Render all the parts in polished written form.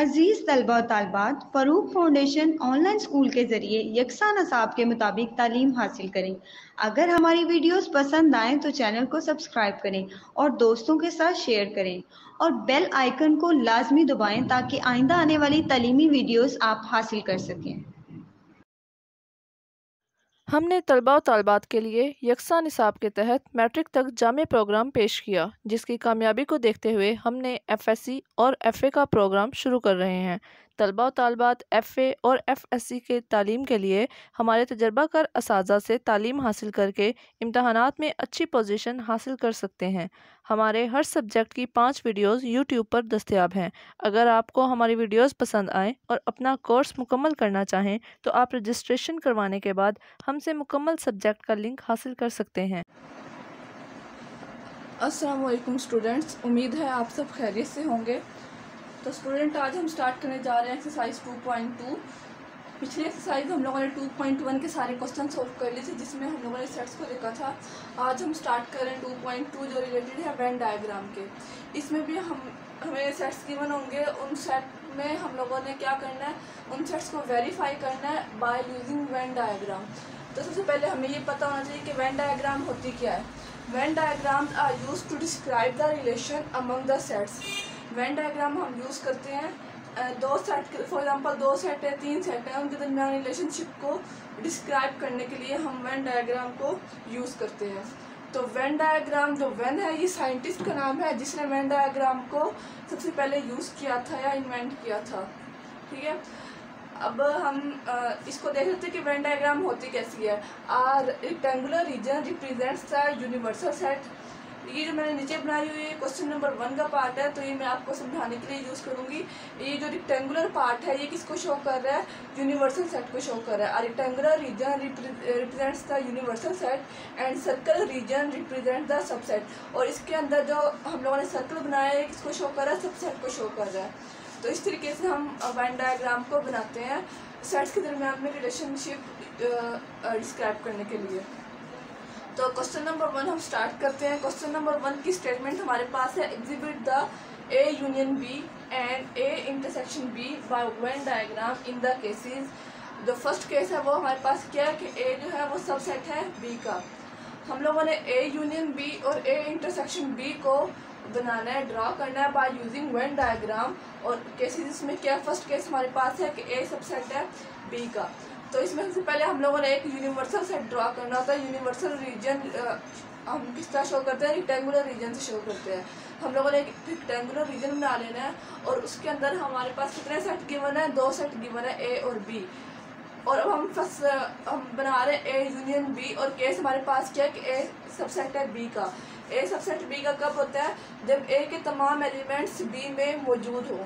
अजीज़ तलबा और तालिबात, Farooq foundation online school के ज़रिए यकसा नसाब के मुताबिक तालीम हासिल करें। अगर हमारी वीडियोस पसंद आएँ तो चैनल को सब्सक्राइब करें और दोस्तों के साथ शेयर करें और बेल आइकन को लाजमी दबाएं ताकि आइंदा आने वाली तालीमी वीडियोस आप हासिल कर सकें। हमने तलबा व तालिबात के लिए यकसा निसाब के तहत मैट्रिक तक जामे प्रोग्राम पेश किया, जिसकी कामयाबी को देखते हुए हमने FSC और FA का प्रोग्राम शुरू कर रहे हैं। तलबा व तालिबात FA और FSC के तालीम के लिए हमारे तजर्बाकार असातिज़ा से तालीम हासिल करके इम्तहानात में अच्छी पोजीशन हासिल कर सकते हैं। हमारे हर सब्जेक्ट की 5 वीडियोज़ यूट्यूब पर दस्तयाब हैं। अगर आपको हमारी वीडियोज़ पसंद आएँ और अपना कोर्स मुकम्मल करना चाहें तो आप रजिस्ट्रेशन करवाने के बाद हमसे मुकम्मल सब्जेक्ट का लिंक हासिल कर सकते हैं। अस्सलाम वालेकुम स्टूडेंट्स, उम्मीद है आप सब खैरियत से होंगे। तो स्टूडेंट, आज हम स्टार्ट करने जा रहे हैं एक्सरसाइज 2.2। पिछली एक्सरसाइज हम लोगों ने 2.1 के सारे क्वेश्चन सॉल्व कर लिए थे, जिसमें हम लोगों ने सेट्स को देखा था। आज हम स्टार्ट कर रहे हैं 2.2 जो रिलेटेड है वेन डायग्राम के। इसमें भी हमें सेट्स गिवन होंगे। उन सेट में हम लोगों ने क्या करना है, उन सेट्स को वेरीफाई करना है बाय यूजिंग वेन डायग्राम। तो सबसे पहले हमें ये पता होना चाहिए कि वेन डायग्राम होती क्या है। Venn diagrams are used to describe the relation among the sets. Venn diagram हम यूज़ करते हैं दो सेट, फॉर एग्जांपल 2 सेट है, 3 सेट है, उनके दरमियान रिलेशनशिप को डिस्क्राइब करने के लिए हम वेन डायग्राम को यूज़ करते हैं। तो वेन डायग्राम जो वेन है, ये साइंटिस्ट का नाम है जिसने वेन डायग्राम को सबसे पहले यूज़ किया था या इन्वेंट किया था। ठीक है, अब हम इसको देख लेते हैं कि वेन डायग्राम होती कैसी है। Rectangular reason represents the universal set. ये जो मैंने नीचे बनाई हुई है क्वेश्चन नंबर 1 का पार्ट है, तो ये मैं आपको समझाने के लिए यूज़ करूँगी। ये जो रेक्टेंगुलर पार्ट है, ये किसको शो कर रहा है, यूनिवर्सल सेट को शो कर रहा है। Rectangular reason represents the universal set and circle reason represent the subset. और इसके अंदर जो हम लोगों ने सर्कल बनाया है, किसको शो कर रहा है, सबसेट को शो कर रहा है। तो इस तरीके से हम वेन डायग्राम को बनाते हैं सेट्स के दरमियान में रिलेशनशिप डिस्क्राइब करने के लिए। तो क्वेश्चन नंबर 1 हम स्टार्ट करते हैं। क्वेश्चन नंबर 1 की स्टेटमेंट हमारे पास है, exhibit the A union B and A intersection B by Venn diagram in the cases. जो फर्स्ट केस है वो हमारे पास क्या है कि A जो है वो सबसेट है B का। हम लोगों ने A यूनियन B और A इंटरसेक्शन B को बनाना है, ड्रा करना है बाय यूजिंग वेन डायग्राम। और केसेस इसमें क्या, फर्स्ट केस हमारे पास है कि A सबसेट है B का। तो इसमें सबसे पहले हम लोगों ने एक यूनिवर्सल सेट ड्रा करना होता है। यूनिवर्सल रीजन हम किस तरह शो करते हैं, रेक्टेंगुलर रीजन से शो करते हैं। हम लोगों ने एक रेक्टेंगुलर रीजन बना लेना है और उसके अंदर हमारे पास कितने सेट गिवन है, 2 सेट गिवन है, A और B। और अब हम बना रहे हैं A यूनियन B और केस हमारे पास क्या है कि A सबसेट है B का। A सबसेट B का कब होता है, जब A के तमाम एलिमेंट्स B में मौजूद हो।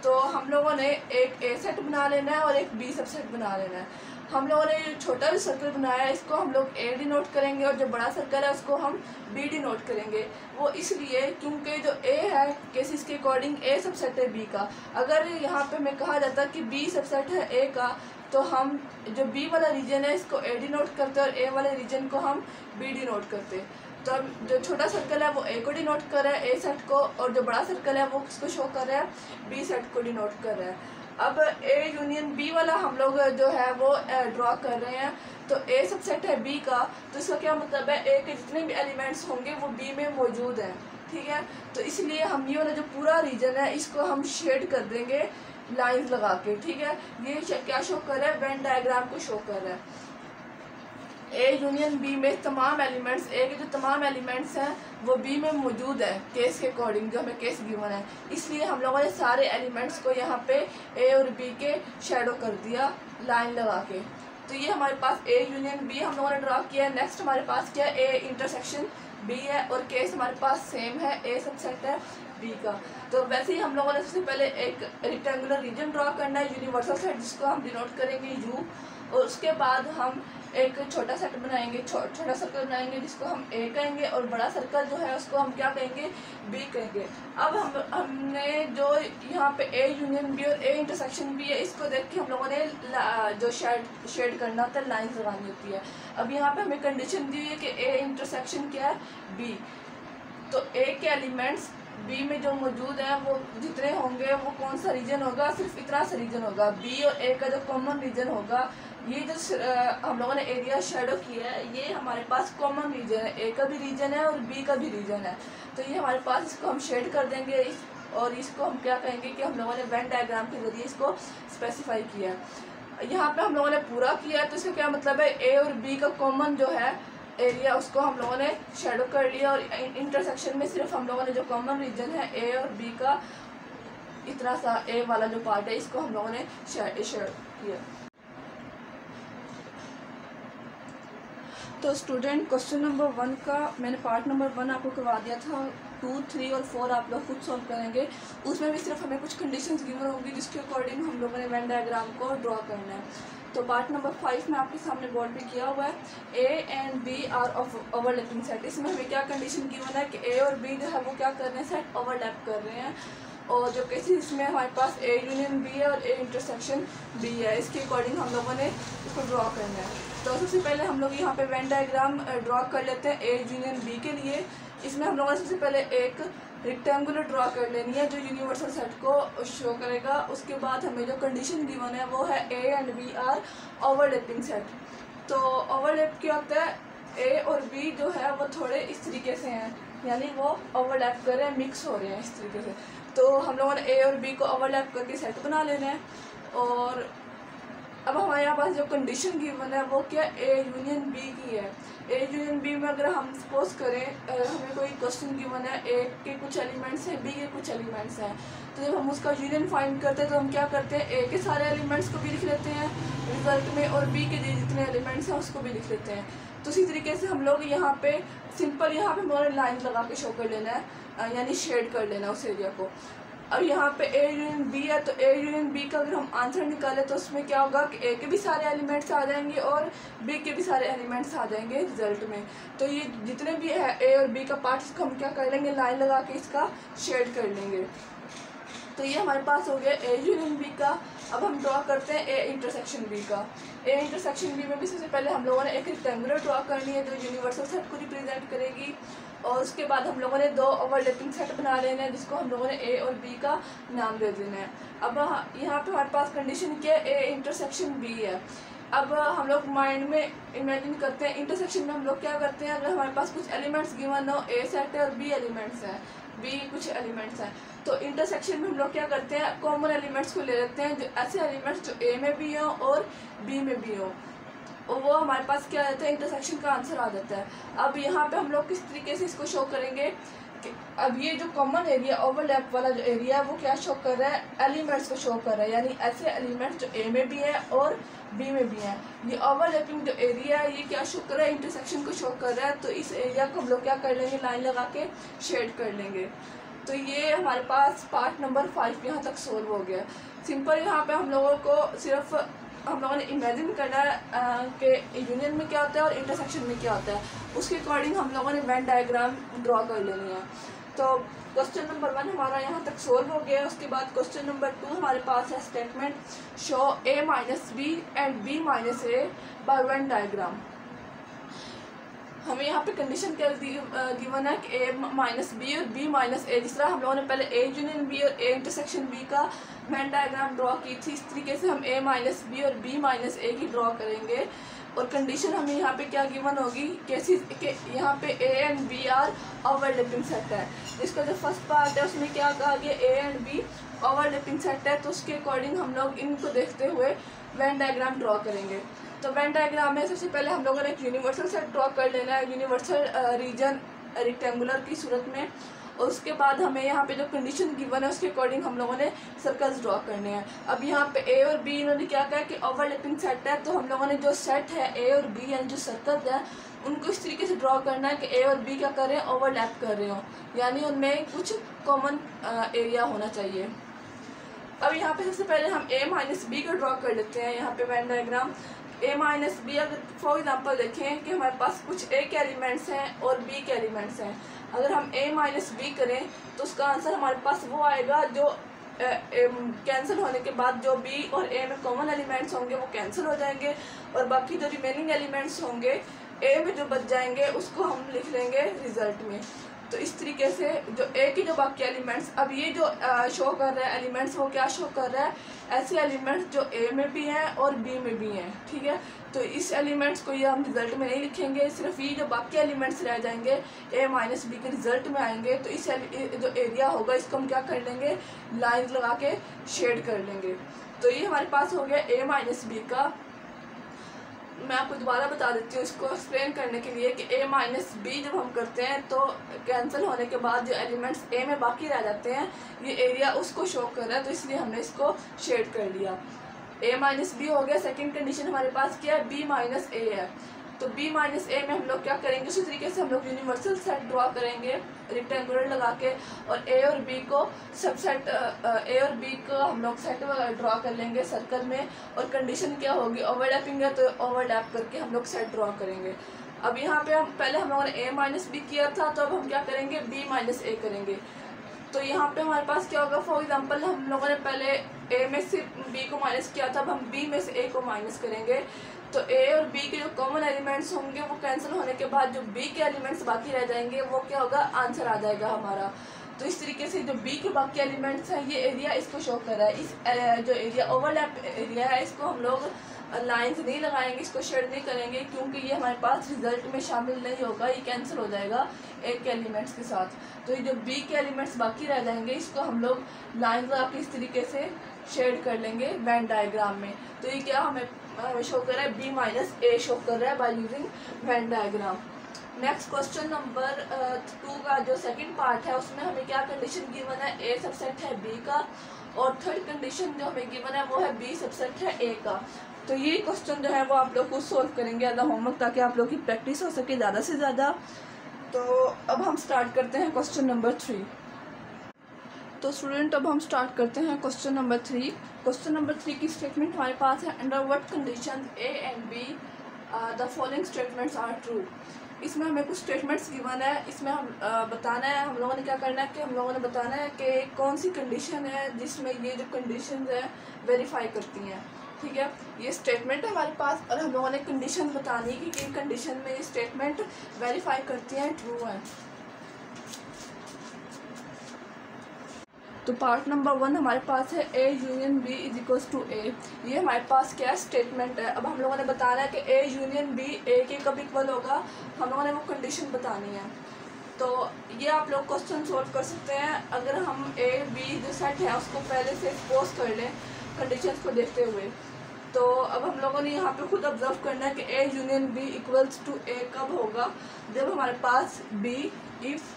तो हम लोगों ने एक A सेट बना लेना है और एक B सबसेट बना लेना है। हम लोगों ने छोटा जो सर्कल बनाया है, इसको हम लोग A डिनोट करेंगे और जो बड़ा सर्कल है उसको हम B डिनोट करेंगे। वो इसलिए क्योंकि जो A है केसेस के अकॉर्डिंग A सबसेट है B का। अगर यहाँ पे मैं कहा जाता कि B सबसेट है A का, तो हम जो B वाला रीजन है इसको A डिनोट करते और A वाले रीजन को हम B डिनोट करते। तो अब जो छोटा सर्कल है वो A को डिनोट कर रहा है, A सेट को, और जो बड़ा सर्कल है वो किसको शो कर रहा है, B सेट को डिनोट कर रहा है। अब A यूनियन B वाला हम लोग जो है वो ड्रॉ कर रहे हैं। तो A सबसेट है B का, तो इसका क्या मतलब है, A के जितने भी एलिमेंट्स होंगे वो B में मौजूद हैं। ठीक है, तो इसलिए हम ये वाला जो पूरा रीजन है इसको हम शेड कर देंगे लाइंस लगा के। ठीक है, ये क्या शो कर रहा है, वेन डायग्राम को शो कर रहा है। A यूनियन B में तमाम एलिमेंट्स, A के जो तमाम एलिमेंट्स हैं वो B में मौजूद है केस के अकॉर्डिंग, जो हमें केस गिवन है। इसलिए हम लोगों ने सारे एलिमेंट्स को यहाँ पे A और B के शेडो कर दिया लाइन लगा के। तो ये हमारे पास A यूनियन B हम लोगों ने ड्रा किया है। नेक्स्ट हमारे पास क्या है, A इंटरसेक्शन B है और केस हमारे पास सेम है, A सबसेट है B का। तो वैसे ही हम लोगों ने सबसे पहले एक रेक्टेंगुलर रीजन ड्रा करना है, यूनिवर्सल सेट, जिसको हम डिनोट करेंगे U। और उसके बाद हम एक छोटा सेट बनाएंगे, छोटा सर्कल बनाएंगे जिसको हम A कहेंगे, और बड़ा सर्कल जो है उसको हम क्या कहेंगे, B कहेंगे। अब हमने जो यहाँ पे A यूनियन B और A इंटरसेक्शन B है, इसको देख के हम लोगों ने जो शेड करना होता है, लाइन्स लगानी होती है। अब यहाँ पे हमें कंडीशन दी हुई है कि A इंटरसेक्शन क्या है, B। तो A के एलिमेंट्स बी में जो मौजूद है वो जितने होंगे वो कौन सा रीजन होगा, सिर्फ इतना सा रीजन होगा। बी और ए का जो कॉमन रीजन होगा, ये जो हम लोगों ने एरिया शेडो किया है, ये हमारे पास कॉमन रीजन है। ए का भी रीजन है और बी का भी रीजन है। तो ये हमारे पास, इसको हम शेड कर देंगे और इसको हम क्या कहेंगे कि हम लोगों ने वेन डायग्राम के जरिए इसको स्पेसिफाई किया है। यहाँ पे हम लोगों ने पूरा किया है, तो इसका क्या मतलब है, ए और बी का कॉमन जो है एरिया उसको हम लोगों ने शेडो कर लिया और इंटरसेक्शन में सिर्फ हम लोगों ने जो कॉमन रीजन है ए और बी का इतना सा ए वाला जो पार्ट है इसको हम लोगों ने शेड किया। तो स्टूडेंट क्वेश्चन नंबर 1 का मैंने पार्ट नंबर 1 आपको करवा दिया था। 2, 3 और 4 आप लोग खुद सॉल्व करेंगे। उसमें भी सिर्फ हमें कुछ कंडीशंस गिवन होंगी जिसके अकॉर्डिंग हम लोगों ने वेन डायग्राम को ड्रॉ करना है। तो पार्ट नंबर 5 में आपके सामने बोर्ड पे किया हुआ है, A and B are overlapping set. इसमें हमें क्या कंडीशन गिवन है कि ए और बी जो है वो क्या कर रहे हैं, सेट ओवरलैप कर रहे हैं। और जो केसेस इसमें हमारे पास ए यूनियन बी है और ए इंटरसेक्शन बी है, इसके अकॉर्डिंग हम लोगों ने इसको ड्रॉ करना है। तो सबसे पहले हम लोग यहाँ पे वेन डायग्राम ड्रॉ कर लेते हैं ए यूनियन बी के लिए। इसमें हम लोगों ने सबसे पहले एक रेक्टेंगुलर ड्रॉ कर लेनी है जो यूनिवर्सल सेट को शो करेगा। उसके बाद हमें जो कंडीशन गिवन है वो है A and B are overlapping set. तो ओवरलैप क्या होता है, ए और बी जो है वो थोड़े इस तरीके से हैं, यानी वो ओवरलैप कर रहे हैं, मिक्स हो रहे हैं इस तरीके से। तो हम लोगों ने ए और बी को ओवरलैप करके सेट बना लेना है। और अब हमारे यहाँ पास जो कंडीशन गिवन है वो क्या, ए यूनियन बी की है। ए यूनियन बी में अगर हम सपोज करें हमें कोई क्वेश्चन गिवन है, ए के कुछ एलिमेंट्स हैं, बी के कुछ एलिमेंट्स हैं, तो जब हम उसका यूनियन फाइंड करते हैं तो हम क्या करते हैं, ए के सारे एलिमेंट्स को भी लिख लेते हैं रिजल्ट में और बी के जितने एलिमेंट्स हैं उसको भी लिख लेते हैं। तो इसी तरीके से हम लोग यहाँ पे सिंपल यहाँ पे हमारे लाइन लगा के शो कर लेना है, यानी शेड कर लेना उस एरिया को। अब यहाँ पे ए यूनियन बी है, तो ए यूनियन बी का अगर हम आंसर निकालें तो उसमें क्या होगा कि ए के भी सारे एलिमेंट्स आ जाएंगे और बी के भी सारे एलिमेंट्स आ जाएंगे रिजल्ट में। तो ये जितने भी है ए और बी का पार्ट, इसको हम क्या कर लेंगे, लाइन लगा के इसका शेड कर लेंगे। तो ये हमारे पास हो गया ए यूनियन बी का। अब हम ड्रॉ करते हैं ए इंटरसेक्शन बी का। ए इंटरसेक्शन बी में भी सबसे पहले हम लोगों ने एक रेक्टेंगुलर ड्रॉ करनी है जो यूनिवर्सल सेट को रिप्रेजेंट करेगी। और उसके बाद हम लोगों ने 2 ओवरलैपिंग सेट बना लेने हैं जिसको हम लोगों ने ए और बी का नाम दे देना है। अब यहाँ पे हमारे पास कंडीशन क्या है, ए इंटरसेक्शन बी है। अब हम लोग माइंड में इमेजिन करते हैं, इंटरसेक्शन में हम लोग क्या करते हैं, अगर हमारे पास कुछ एलिमेंट्स गिवन हो, ए सेट है और बी एलिमेंट्स हैं, बी कुछ एलिमेंट्स हैं, तो इंटरसेक्शन में हम लोग क्या करते हैं, कॉमन एलिमेंट्स को ले लेते हैं, जो ऐसे एलिमेंट्स जो ए में भी हो और बी में भी हो, और वो हमारे पास क्या आ जाता है, इंटरसेक्शन का आंसर आ जाता है। अब यहाँ पे हम लोग किस तरीके से इसको शो करेंगे कि अब ये जो कॉमन एरिया ओवरलैप वाला जो एरिया है वो क्या शो कर रहा है, एलिमेंट्स को शो कर रहा है, यानी ऐसे एलिमेंट्स जो ए में भी है और बी में भी है। ये ओवरलैपिंग जो एरिया है ये क्या शो कर रहा है, इंटरसेक्शन को शो कर रहा है। तो इस एरिया को हम लोग क्या कर लेंगे, लाइन लगा के शेड कर लेंगे। तो ये हमारे पास पार्ट नंबर 5 यहाँ तक सोल्व हो गया। सिंपल यहाँ पे हम लोगों को सिर्फ हम लोगों ने इमेजिन करना है कि यूनियन में क्या होता है और इंटरसेक्शन में क्या होता है, उसके अकॉर्डिंग हम लोगों ने वेन डायग्राम ड्रॉ कर लेनी है। तो क्वेश्चन नंबर 1 हमारा यहाँ तक सोल्व हो गया है। उसके बाद क्वेश्चन नंबर 2 हमारे पास है statement show A minus B and B minus A by Venn diagram. हमें यहाँ पे कंडीशन क्या गिवन है कि ए माइनस बी और बी माइनस ए, जिस तरह हम लोगों ने पहले ए यूनियन बी और ए इंटरसेक्शन बी का वेन डायग्राम ड्रॉ की थी, इस तरीके से हम ए माइनस बी और बी माइनस ए की ड्रॉ करेंगे। और कंडीशन हमें यहाँ पे क्या गिवन होगी, कैसी कि यहाँ पे A and B are overlapping set है। इसका जो फर्स्ट पार्ट है उसमें क्या कहा गया, A and B overlapping set है, तो उसके अकॉर्डिंग हम लोग इनको देखते हुए वेन डायग्राम ड्रॉ करेंगे। तो वेन डायग्राम में सबसे पहले हम लोगों ने एक यूनिवर्सल सेट ड्रॉ कर लेना है, यूनिवर्सल रीजन रेक्टेंगुलर की सूरत में। और उसके बाद हमें यहाँ पे जो कंडीशन गिवन है उसके अकॉर्डिंग हम लोगों ने सर्कल्स ड्रॉ करने हैं। अब यहाँ पे ए और बी इन्होंने क्या कहा कि ओवरलैपिंग सेट है, तो हम लोगों ने जो सेट है ए और बी यानी जो सर्कल्स है उनको इस तरीके से ड्रॉ करना है कि ए और बी क्या कर रहे हैं, ओवरलैप कर रहे हो, यानी उनमें कुछ कॉमन एरिया होना चाहिए। अब यहाँ पे सबसे पहले हम ए माइनस बी को ड्रॉ कर लेते हैं। यहाँ पे Venn diagram A minus B, अगर फॉर एग्जांपल देखें कि हमारे पास कुछ ए के एलिमेंट्स हैं और बी के एलिमेंट्स हैं, अगर हम ए माइनस बी करें तो उसका आंसर हमारे पास वो आएगा जो कैंसिल होने के बाद जो बी और ए में कॉमन एलिमेंट्स होंगे वो कैंसिल हो जाएंगे और बाकी जो रिमेनिंग एलिमेंट्स होंगे ए में जो बच जाएंगे उसको हम लिख लेंगे रिजल्ट में। तो इस तरीके से जो ए के जो बाकी एलिमेंट्स, अब ये जो शो कर रहा है एलिमेंट्स, वो क्या शो कर रहा है, ऐसे एलिमेंट्स जो ए में भी हैं और बी में भी हैं, ठीक है। तो इस एलिमेंट्स को ये हम रिजल्ट में नहीं लिखेंगे, सिर्फ ये जो बाकी एलिमेंट्स रह जाएंगे ए माइनस बी के रिजल्ट में आएंगे। तो इस जो एरिया होगा इसको हम क्या कर लेंगे, लाइन लगा के शेड कर लेंगे। तो ये हमारे पास हो गया ए माइनस बी का। मैं आपको दोबारा बता देती हूँ इसको एक्सप्लेन करने के लिए कि ए माइनस बी जब हम करते हैं तो कैंसिल होने के बाद जो एलिमेंट्स ए में बाकी रह जाते हैं, ये एरिया उसको शो कर रहा है, तो इसलिए हमने इसको शेड कर लिया। ए माइनस बी हो गया। सेकेंड कंडीशन हमारे पास क्या है, बी माइनस ए है। तो बी माइनस ए में हम लोग क्या करेंगे, उसी तरीके से हम लोग यूनिवर्सल सेट ड्रॉ करेंगे रेक्टेंगुलर लगा के, और ए और बी को सबसेट, ए और बी को हम लोग सेट ड्रॉ कर लेंगे सर्कल में। और कंडीशन क्या होगी, ओवरलैपिंग है तो ओवरलैप करके हम लोग सेट ड्रॉ करेंगे। अब यहाँ पे हम पहले हम लोगों ने ए माइनस बी किया था, तो अब हम क्या करेंगे, बी माइनस ए करेंगे। तो यहाँ पे हमारे पास क्या होगा, फॉर एग्जांपल हम लोगों ने पहले ए में से बी को माइनस किया था, अब हम बी में से ए को माइनस करेंगे। तो ए और बी के जो कॉमन एलिमेंट्स होंगे वो कैंसिल होने के बाद जो बी के एलिमेंट्स बाकी रह जाएंगे वो क्या होगा, आंसर आ जाएगा हमारा। तो इस तरीके से जो बी के बाकी एलिमेंट्स हैं ये एरिया इसको शो कर रहा है। इस जो एरिया ओवरलैप एरिया है इसको हम लोग लाइंस नहीं लगाएंगे, इसको शेड नहीं करेंगे, क्योंकि ये हमारे पास रिजल्ट में शामिल नहीं होगा, ये कैंसिल हो जाएगा ए के एलिमेंट्स के साथ। तो ये जो बी के एलिमेंट्स बाकी रह जाएंगे इसको हम लोग लाइन लगा के इस तरीके से शेड कर लेंगे वेन डायग्राम में। तो ये क्या हमें शो कर रहा है, बी माइनस ए शो कर रहा है by using Venn diagram. Next question number 2 का जो सेकंड पार्ट है उसमें हमें क्या कंडीशन गिवन है, ए सबसेट है बी का, और थर्ड कंडीशन जो हमें गिवन है वो है बी सबसेट है ए का। तो ये क्वेश्चन जो है वो आप लोग खुद सोल्व करेंगे एज अ होमवर्क, ताकि आप लोग की प्रैक्टिस हो सके ज़्यादा से ज़्यादा। तो अब हम स्टार्ट करते हैं क्वेश्चन नंबर 3। तो स्टूडेंट अब हम स्टार्ट करते हैं क्वेश्चन नंबर 3। क्वेश्चन नंबर 3 की स्टेटमेंट हमारे पास है, under what condition A and B the following statements are true. इसमें हमें कुछ स्टेटमेंट्स गिवन है, इसमें हम बताना है, हम लोगों ने क्या करना है कि हम लोगों ने बताना है कि कौन सी कंडीशन है जिसमें ये जो कंडीशन है वेरीफाई करती हैं, ठीक है। ये स्टेटमेंट है हमारे पास और हम लोगों ने कंडीशन बतानी है कि किन कंडीशन में ये स्टेटमेंट वेरीफाई करती हैं, ट्रू है। तो पार्ट नंबर 1 हमारे पास है A union B is equals to A. ये हमारे पास क्या स्टेटमेंट है। अब हम लोगों ने बताना है कि ए यूनियन बी ए के कब इक्वल होगा, हम लोगों ने वो कंडीशन बतानी है। तो ये आप लोग क्वेश्चन सोल्व कर सकते हैं अगर हम ए बी जो सेट है उसको पहले से एक्सपोज कर लें कंडीशंस को देखते हुए। तो अब हम लोगों ने यहाँ पे खुद ऑब्जर्व करना है कि A union B equals to A कब होगा, जब हमारे पास बी इफ़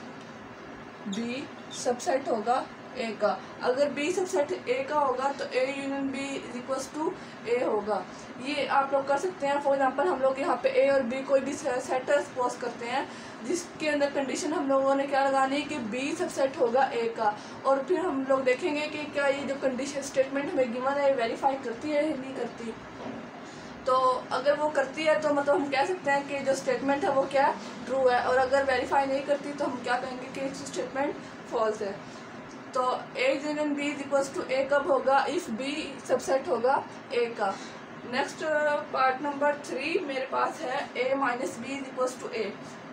बी सबसेट होगा ए का। अगर बी सबसेट ए का होगा तो A union B is equals to A होगा। ये आप लोग कर सकते हैं। फॉर एग्जांपल हम लोग यहाँ पे ए और बी कोई भी सेट सपोज करते हैं जिसके अंदर कंडीशन हम लोगों ने क्या लगानी है कि बी सबसेट होगा ए का, और फिर हम लोग देखेंगे कि क्या ये जो कंडीशन स्टेटमेंट हमें गिवन है वेरीफाई करती है या नहीं करती। तो अगर वो करती है तो मतलब हम कह सकते हैं कि जो स्टेटमेंट है वो क्या ट्रू है, और अगर वेरीफाई नहीं करती तो हम क्या कहेंगे कि स्टेटमेंट फॉल्स है। तो A union B is equals to A कब होगा, इफ़ बी सबसेट होगा ए का। नेक्स्ट पार्ट नंबर 3 मेरे पास है A minus B is equals to A.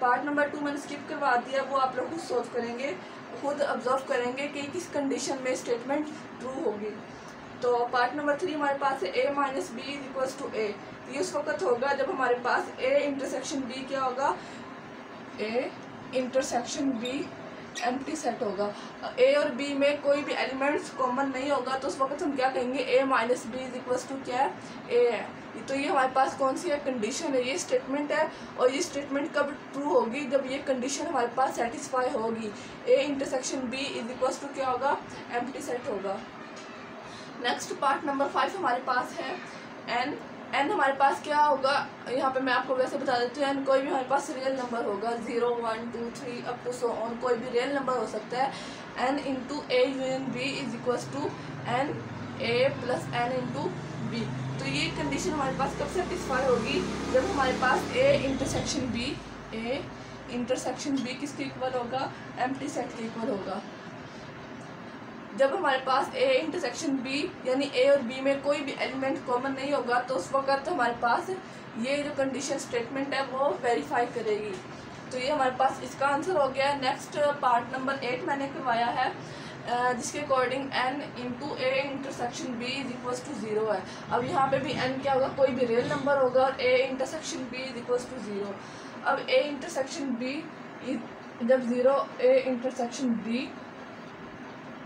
Part number 2 मैंने स्किप करवा दिया, वो आप लोग खुद सोल्व करेंगे, खुद ऑब्जर्व करेंगे कि किस कंडीशन में स्टेटमेंट ट्रू होगी। तो पार्ट नंबर 3 हमारे पास है A minus B is equals to A. ये उस वक्त होगा जब हमारे पास ए इंटरसेक्शन बी क्या होगा, ए इंटरसेक्शन बी एम्प्टी सेट होगा। ए और बी में कोई भी एलिमेंट्स कॉमन नहीं होगा, तो उस वक्त हम क्या कहेंगे A minus B is equals to क्या है, ए है। तो ये हमारे पास कौन सी है, कंडीशन है, ये स्टेटमेंट है। और ये स्टेटमेंट कब ट्रू होगी, जब ये कंडीशन हमारे पास सेटिस्फाई होगी। A intersection B is equals to क्या होगा, एम्प्टी सेट होगा। नेक्स्ट पार्ट नंबर 5 हमारे पास है एन। एन हमारे पास क्या होगा, यहाँ पे मैं आपको वैसे बता देती हूँ, एन कोई भी हमारे पास रियल नंबर होगा, 0 1 2 3 अप टू सो ऑन, कोई भी रियल नंबर हो सकता है। N into A union B is equals to n A plus n into B. तो ये कंडीशन हमारे पास कब सेटिस्फाई होगी, जब हमारे पास ए इंटरसेक्शन बी किसके इक्वल होगा, एम्प्टी सेट के इक्वल होगा। जब हमारे पास ए इंटरसेक्शन बी यानी ए और बी में कोई भी एलिमेंट कॉमन नहीं होगा, तो उस वक्त हमारे पास ये जो कंडीशन स्टेटमेंट है वो वेरीफाई करेगी। तो ये हमारे पास इसका आंसर हो गया है। नेक्स्ट पार्ट नंबर 8 मैंने करवाया है, जिसके according n into A intersection b is equals to 0 है। अब यहाँ पे भी n क्या होगा, कोई भी रियल नंबर होगा और a intersection b is equals to 0। अब a इंटरसेक्शन b जब 0 a intersection b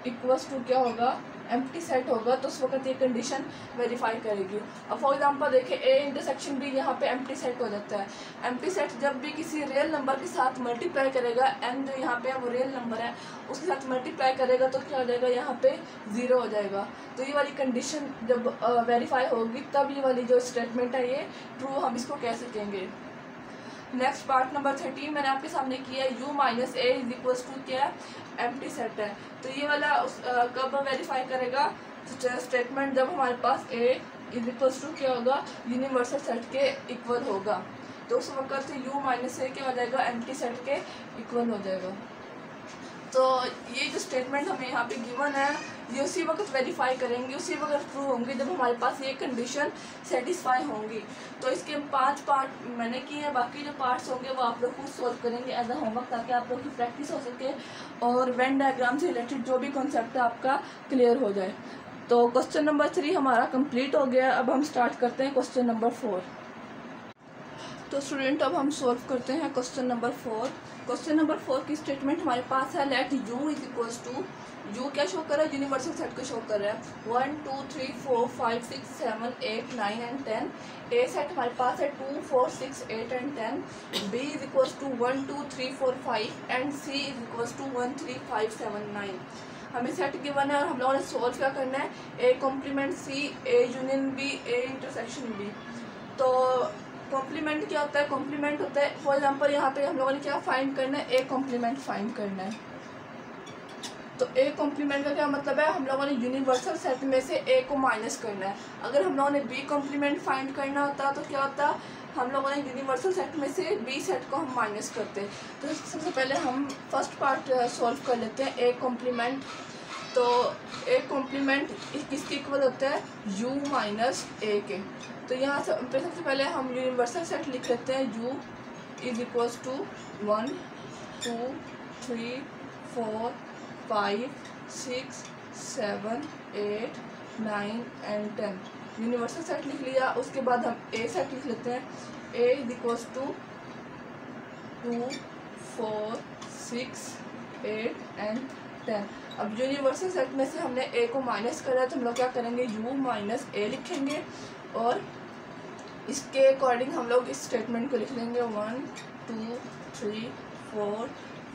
equals to क्या होगा, एम्प्टी सेट होगा, तो उस वक्त ये कंडीशन वेरीफाई करेगी। अब फॉर एग्जांपल देखिए a इंटरसेक्शन b यहाँ पे एम्प्टी सेट हो जाता है। एम्प्टी सेट जब भी किसी रियल नंबर के साथ मल्टीप्लाई करेगा, n जो यहाँ पे है वो रियल नंबर है, उसके साथ मल्टीप्लाई करेगा तो क्या हो जाएगा, यहाँ पे 0 हो जाएगा। तो ये वाली कंडीशन जब वेरीफाई होगी तब ये वाली जो स्टेटमेंट है ये ट्रू हम इसको कह सकेंगे। नेक्स्ट पार्ट नंबर 13 मैंने आपके सामने किया है, u minus A is equals to क्या है, एम्प्टी सेट है। तो ये वाला कब वेरीफाई करेगा, स्टेटमेंट जब हमारे पास a इज इक्वल्स टू क्या होगा, यूनिवर्सल सेट के इक्वल होगा, तो उस वक्त u माइनस ए क्या हो जाएगा, एम्प्टी सेट के इक्वल हो जाएगा। तो ये जो स्टेटमेंट हमें यहाँ पे गिवन है ये उसी वक्त वेरीफाई करेंगे, उसी वक्त ट्रू होंगे जब हमारे पास ये कंडीशन सेटिस्फाई होंगी। तो इसके 5 पार्ट मैंने किए हैं, बाकी जो पार्ट्स होंगे वो आप लोग खुद सॉल्व करेंगे एज अ होमवर्क, ताकि आप लोग की प्रैक्टिस हो सके और वेन डायग्राम से रिलेटेड जो भी कॉन्सेप्ट है आपका क्लियर हो जाए। तो क्वेश्चन नंबर 3 हमारा कंप्लीट हो गया। अब हम स्टार्ट करते हैं क्वेश्चन नंबर 4। तो स्टूडेंट अब हम सॉल्व करते हैं क्वेश्चन नंबर 4। क्वेश्चन नंबर 4 की स्टेटमेंट हमारे पास है, let u is equals to, u क्या शो कर रहा है, यूनिवर्सल सेट को शो कर रहा है। 1 2 3 4 5 6 7 8 9 एंड 10। ए सेट हमारे पास है 2 4 6 8 and 10। b is equals to 1 2 3 4 5 and c is equals to 1 3 5 7 9। हमें सेट गिवन है और हम लोगों ने सॉल्व क्या करना है, a complement c, a union b, a intersection b। तो कॉम्प्लीमेंट क्या होता है, कॉम्प्लीमेंट होता है फॉर एग्जांपल यहाँ पे हम लोगों ने क्या फाइंड करना है, ए कॉम्प्लीमेंट फाइंड करना है। तो ए कॉम्प्लीमेंट का क्या मतलब है, हम लोगों ने यूनिवर्सल सेट में से ए को माइनस करना है। अगर हम लोगों ने बी कॉम्प्लीमेंट फाइंड करना होता तो क्या होता, हम लोगों ने यूनिवर्सल सेट में से बी सेट को हम माइनस करते। तो सबसे पहले हम फर्स्ट पार्ट सॉल्व कर लेते हैं, ए कॉम्प्लीमेंट। तो ए कॉम्प्लीमेंट किसके इक्वल होता है, u माइनस ए के। तो यहाँ से सबसे पहले हम यूनिवर्सल सेट लिख लेते हैं, u is equals to 1 2 3 4 5 6 7 8 9 and 10। Universal set लिख लिया, उसके बाद हम ए सेट लिख लेते हैं, a is equals to 2 4 6 8 and 10। अब यूनिवर्सल सेट में से हमने a को माइनस करा है तो हम लोग क्या करेंगे, u माइनस ए लिखेंगे और इसके अकॉर्डिंग हम लोग इस स्टेटमेंट को लिख लेंगे 1 2 3 4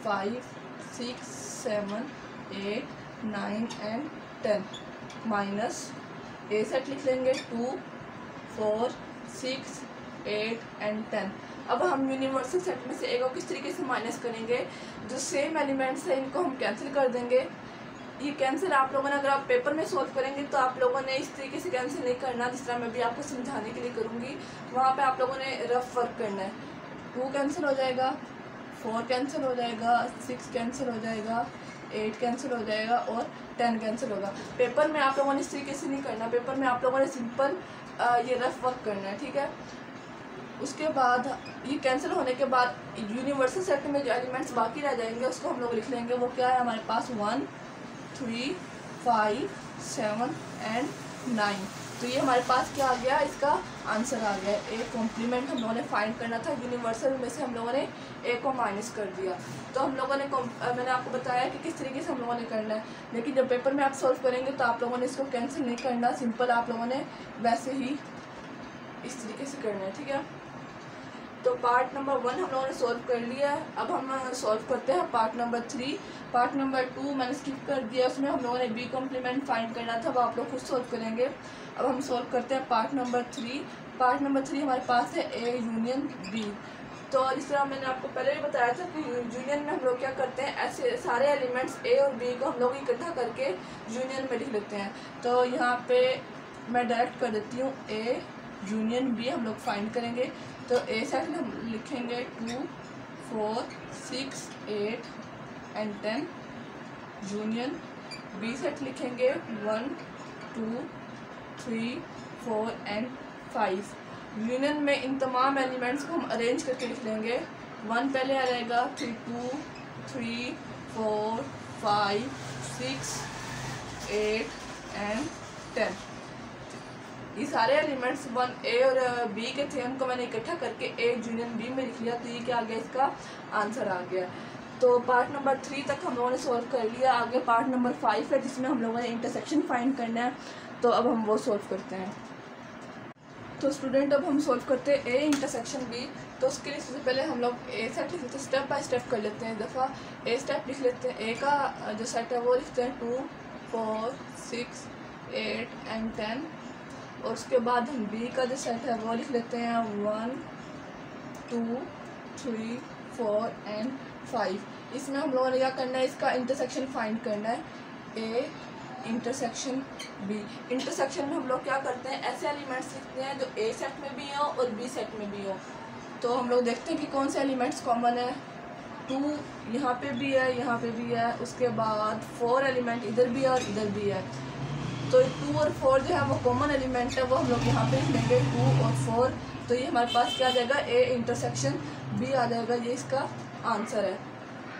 5 6 7 8 9 एंड 10 माइनस ए सेट लिख लेंगे 2 4 6 8 एंड 10। अब हम यूनिवर्सल सेट में से ए को किस तरीके से माइनस करेंगे, जो सेम एलिमेंट्स है इनको हम कैंसिल कर देंगे। ये कैंसिल आप लोगों ने अगर आप पेपर में सॉल्व करेंगे तो आप लोगों ने इस तरीके से कैंसिल नहीं करना, जिस तरह मैं भी आपको समझाने के लिए करूँगी। वहाँ पे आप लोगों ने रफ वर्क करना है। 2 कैंसिल हो जाएगा, 4 कैंसिल हो जाएगा, 6 कैंसिल हो जाएगा, 8 कैंसिल हो जाएगा और 10 कैंसिल होगा। पेपर में आप लोगों ने इस तरीके से नहीं करना, पेपर में आप लोगों ने सिंपल ये रफ वर्क करना है, ठीक है। उसके बाद ये कैंसिल होने के बाद यूनिवर्सल सेट में जो एलिमेंट्स बाकी रह जाएंगे उसको हम लोग लिख लेंगे। वो क्या है हमारे पास 1 3 5 7 एंड 9। तो ये हमारे पास क्या आ गया, इसका आंसर आ गया। ए कॉम्प्लीमेंट हम लोगों ने फाइंड करना था, यूनिवर्सल में से हम लोगों ने ए को माइनस कर दिया। तो हम लोगों ने मैंने आपको बताया कि किस तरीके से हम लोगों ने करना है, लेकिन जब पेपर में आप सॉल्व करेंगे तो आप लोगों ने इसको कैंसिल नहीं करना, सिंपल आप लोगों ने वैसे ही इस तरीके से करना है, ठीक है। तो पार्ट नंबर 1 हम लोगों ने सॉल्व कर लिया है। अब हम सॉल्व करते हैं पार्ट नंबर 3। पार्ट नंबर 2 मैंने स्किप कर दिया, उसमें हम लोगों ने बी कॉम्प्लीमेंट फाइंड करना था, वो आप लोग खुद सॉल्व करेंगे। अब हम सॉल्व करते हैं पार्ट नंबर 3। पार्ट नंबर 3 हमारे पास है ए यूनियन बी। तो इस तरह मैंने आपको पहले भी बताया था कि यूनियन में हम लोग क्या करते हैं, ऐसे सारे एलिमेंट्स ए और बी को हम लोग इकट्ठा करके यूनियन में लिख लेते हैं। तो यहाँ पे मैं डायरेक्ट कर देती हूँ, ए यूनियन बी हम लोग फाइंड करेंगे। तो ए सेट हम लिखेंगे 2 4 6 8 एंड 10। यूनियन बी सेट लिखेंगे 1 2 3 4 एंड 5। यूनियन में इन तमाम एलिमेंट्स को हम अरेंज करके लिख लेंगे 1 पहले आ जाएगा, फिर 2, 3, 4, 5, 6, 8 एंड 10। ये सारे एलिमेंट्स 1A और B के थे, उनको मैंने इकट्ठा करके A यूनियन B में लिख लिया। तो ये क्या आ गया, इसका आंसर आ गया। तो पार्ट नंबर 3 तक हम लोगों ने सॉल्व कर लिया। आगे पार्ट नंबर 5 है जिसमें हम लोगों ने इंटरसेक्शन फाइंड करना है। तो अब हम वो सॉल्व करते हैं। तो स्टूडेंट अब हम सॉल्व करते हैं A इंटरसेक्शन B। तो उसके लिए सबसे पहले हम लोग A सेट लिख लेते हैं, स्टेप बाय स्टेप कर लेते हैं। दफ़ा A स्टेप लिख लेते हैं। A का जो सेट है वो लिखते हैं 2, 4, 6, 8 एंड 10। और उसके बाद हम B का जो सेट है वो लिख लेते हैं 1, 2, 3, 4 एंड 5। इसमें हम लोगों ने क्या करना है, इसका इंटरसेक्शन फाइंड करना है। A intersection B। इंटरसेक्शन में हम लोग क्या करते हैं, ऐसे एलिमेंट्स लिखते हैं जो A सेट में भी हो और B सेट में भी हो। तो हम लोग देखते हैं कि कौन से एलिमेंट्स कॉमन है। 2 यहाँ पे भी है, यहाँ पे भी है। उसके बाद 4 एलिमेंट इधर भी है और इधर भी है। तो 2 और 4 जो है वो कॉमन एलिमेंट है, वो हम लोग यहाँ पे लिख लेंगे 2 और 4। तो ये हमारे पास क्या आ जाएगा, A इंटरसेक्शन B आ जाएगा। ये इसका आंसर है।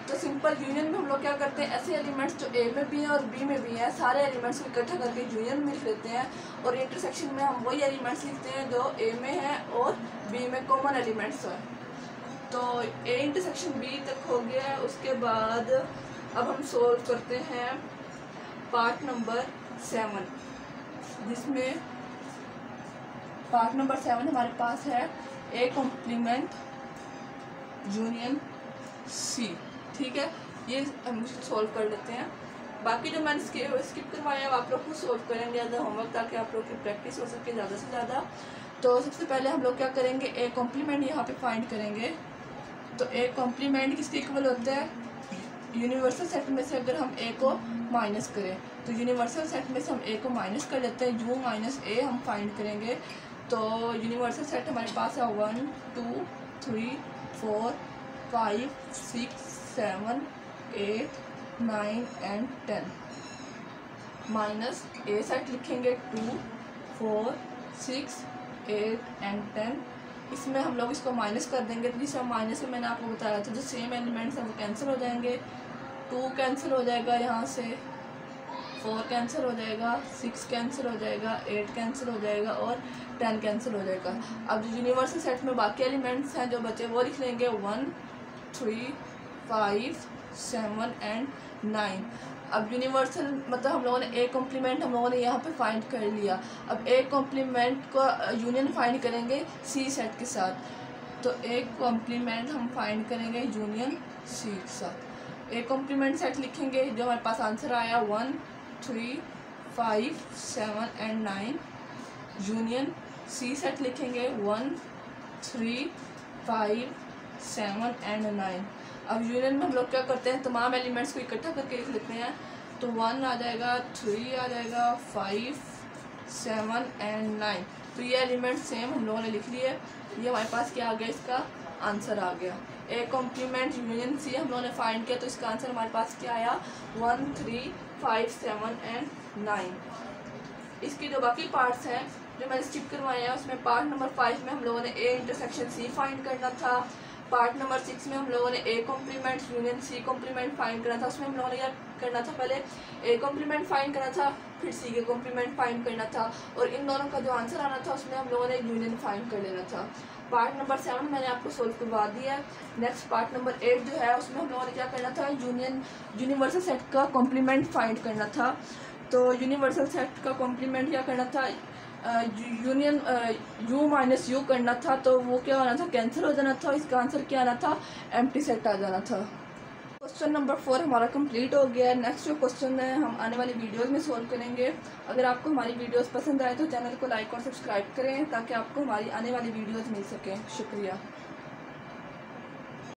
तो सिंपल यूनियन में हम लोग क्या करते हैं, ऐसे एलिमेंट्स जो A में भी हैं और B में भी हैं, सारे एलिमेंट्स को इकट्ठा करके यूनियन में लिख लेते हैं। और इंटरसेक्शन में हम वही एलिमेंट्स लिखते हैं जो A में हैं और B में कॉमन एलिमेंट्स हैं। तो A इंटरसेक्शन B तक हो गया है। उसके बाद अब हम सोल्व करते हैं पार्ट नंबर 7, जिसमें पार्ट नंबर 7 हमारे पास है A कॉम्प्लीमेंट यूनियन C। ठीक है, ये हम सोल्व कर लेते हैं। बाकी जो मैंने स्किप करवाया है आप लोग को सोल्व करेंगे एज अ होमवर्क, ताकि आप लोग की प्रैक्टिस हो सके ज़्यादा से ज़्यादा। तो सबसे पहले हम लोग क्या करेंगे, A कॉम्प्लीमेंट यहाँ पे फाइंड करेंगे। तो A कॉम्प्लीमेंट किसके इक्वल होता है, यूनिवर्सल सेट में से अगर हम A को माइनस करें, तो यूनिवर्सल सेट में से हम A को माइनस कर लेते हैं। U माइनस A हम फाइंड करेंगे। तो यूनिवर्सल सेट हमारे पास है 1, 2, 3, 4, 5, 6, 7, 8, 9 एंड 10। माइनस A सेट लिखेंगे 2, 4, 6, 8 एंड 10। इसमें हम लोग इसको माइनस कर देंगे। तो जिसमें माइनस में मैंने आपको बताया था जो सेम एलिमेंट्स हैं वो कैंसिल हो जाएंगे। 2 कैंसिल हो जाएगा, यहाँ से 4 कैंसिल हो जाएगा, 6 कैंसिल हो जाएगा, 8 कैंसिल हो जाएगा और 10 कैंसिल हो जाएगा। अब जो यूनिवर्सल सेट में बाकी एलिमेंट्स हैं जो बचे वो लिख लेंगे 1, 3, 5, 7 एंड 9। अब यूनिवर्सल मतलब हम लोगों ने A कॉम्प्लीमेंट हम लोगों ने यहाँ पे फाइंड कर लिया। अब A कॉम्प्लीमेंट को यूनियन फाइंड करेंगे C सेट के साथ। तो A कॉम्प्लीमेंट हम फाइंड करेंगे यूनियन C के साथ। A कॉम्प्लीमेंट सेट लिखेंगे, जो हमारे पास आंसर आया 1, 3, 5, 7 एंड 9। यूनियन C सेट लिखेंगे 1, 3, 5, 7 एंड 9। अब यूनियन में हम लोग क्या करते हैं, तमाम एलिमेंट्स को इकट्ठा करके लिख लेते हैं। तो 1 आ जाएगा, 3 आ जाएगा, 5, 7 एंड 9। तो ये एलिमेंट सेम हम लोगों ने लिख लिए। ये हमारे पास क्या आ गया, इसका आंसर आ गया। A कॉम्प्लीमेंट यूनियन C हम लोगों ने फाइंड किया, तो इसका आंसर हमारे पास क्या आया 1, 3, 5, 7 एंड 9। इसकी जो बाकी पार्ट्स हैं जो मैंने स्किप करवाए हैं, उसमें पार्ट नंबर 5 में हम लोगों ने A इंटरसेक्शन C फाइंड करना था। पार्ट नंबर 6 में हम लोगों ने A complement union C complement find करना था। उसमें हम लोगों ने क्या करना था, पहले A कॉम्प्लीमेंट फाइंड करना था, फिर C के कॉम्प्लीमेंट फाइंड करना था, और इन दोनों का जो आंसर आना था उसमें हम लोगों ने यूनियन फाइंड कर लेना था। पार्ट नंबर 7 मैंने आपको सोल्व करवा दिया है। नेक्स्ट पार्ट नंबर 8 जो है उसमें हम लोगों ने क्या करना था, यूनिवर्सल सेट का कॉम्प्लीमेंट फाइंड करना था। तो यूनिवर्सल सेट का कॉम्प्लीमेंट क्या करना था, यूनियन U माइनस U करना था। तो वो क्या होना था, कैंसिल हो जाना था। इसका आंसर क्या आना था, एम्प्टी सेट आ जाना था। क्वेश्चन नंबर 4 हमारा कंप्लीट हो गया है। नेक्स्ट जो क्वेश्चन है हम आने वाली वीडियोस में सोल्व करेंगे। अगर आपको हमारी वीडियोस पसंद आए तो चैनल को लाइक और सब्सक्राइब करें, ताकि आपको हमारी आने वाली वीडियोस मिल सकें। शुक्रिया।